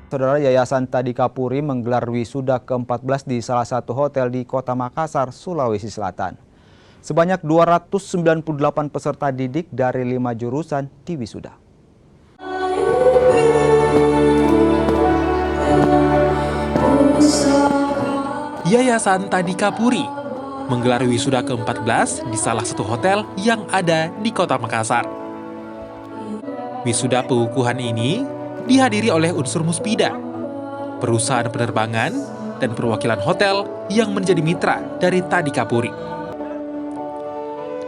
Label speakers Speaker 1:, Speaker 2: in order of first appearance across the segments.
Speaker 1: Saudara, Yayasan Tadika Puri menggelar wisuda ke-14 di salah satu hotel di Kota Makassar, Sulawesi Selatan. Sebanyak 298 peserta didik dari 5 jurusan diwisuda.
Speaker 2: Yayasan Tadika Puri menggelar wisuda ke-14 di salah satu hotel yang ada di Kota Makassar. Wisuda pengukuhan ini dihadiri oleh unsur Muspida, perusahaan penerbangan, dan perwakilan hotel yang menjadi mitra dari Tadika Puri.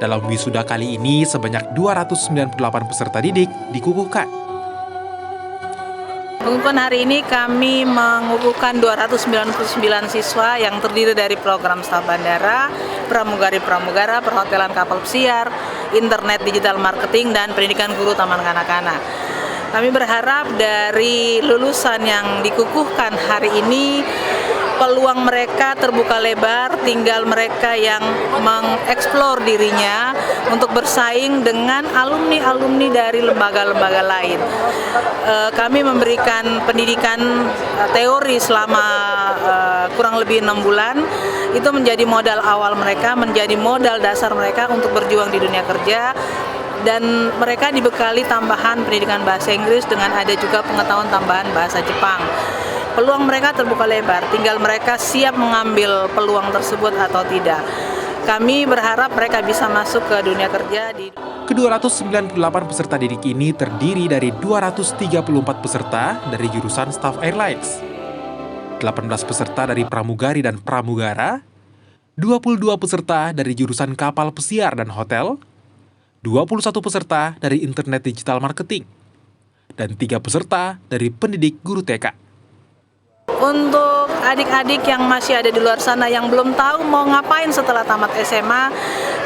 Speaker 2: Dalam wisuda kali ini, sebanyak 298 peserta didik dikukuhkan.
Speaker 3: Pengukuhan hari ini kami mengukuhkan 299 siswa yang terdiri dari program staf bandara, pramugari-pramugara, perhotelan kapal pesiar, internet digital marketing, dan pendidikan guru taman kanak-kanak. Kami berharap dari lulusan yang dikukuhkan hari ini, peluang mereka terbuka lebar, tinggal mereka yang mengeksplor dirinya untuk bersaing dengan alumni-alumni dari lembaga-lembaga lain. Kami memberikan pendidikan teori selama kurang lebih 6 bulan. Itu menjadi modal awal mereka, menjadi modal dasar mereka untuk berjuang di dunia kerja. Dan mereka dibekali tambahan pendidikan bahasa Inggris dengan ada juga pengetahuan tambahan bahasa Jepang. Peluang mereka terbuka lebar, tinggal mereka siap mengambil peluang tersebut atau tidak. Kami berharap mereka bisa masuk ke dunia kerja.
Speaker 2: Ke-298 peserta didik ini terdiri dari 234 peserta dari jurusan Staff Airlines, 18 peserta dari pramugari dan pramugara, 22 peserta dari jurusan kapal pesiar dan hotel, 21 peserta dari internet digital marketing, dan 3 peserta dari pendidik guru TK.
Speaker 3: Untuk adik-adik yang masih ada di luar sana yang belum tahu mau ngapain setelah tamat SMA,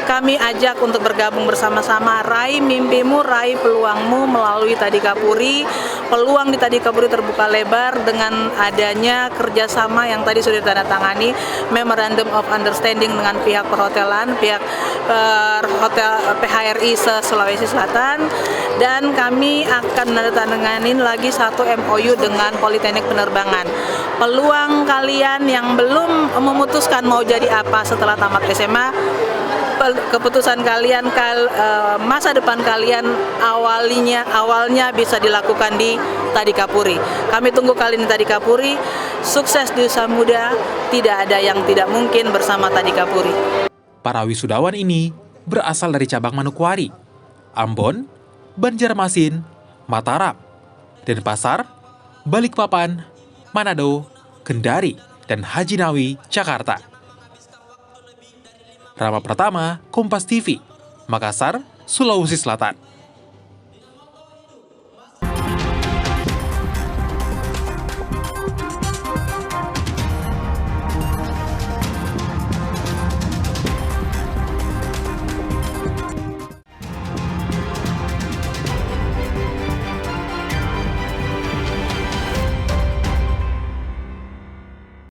Speaker 3: kami ajak untuk bergabung bersama-sama. Raih mimpimu, raih peluangmu melalui Tadika Puri. Peluang di Tadika Puri terbuka lebar dengan adanya kerjasama yang tadi sudah ditandatangani, Memorandum of Understanding dengan pihak perhotelan, pihak hotel PHRI Sulawesi Selatan, dan kami akan menandatanganin lagi satu MOU dengan Politeknik Penerbangan. Peluang kalian yang belum memutuskan mau jadi apa setelah tamat SMA, keputusan kalian, masa depan kalian awalnya bisa dilakukan di Tadika Puri. Kami tunggu kalian di Tadika Puri. Sukses di usaha muda, tidak ada yang tidak mungkin bersama Tadika Puri.
Speaker 2: Para wisudawan ini berasal dari cabang Manokwari, Ambon, Banjarmasin, Mataram, Denpasar, Balikpapan, Manado, Kendari, dan Haji Nawi, Jakarta. Rama Pratama, Kompas TV, Makassar, Sulawesi Selatan.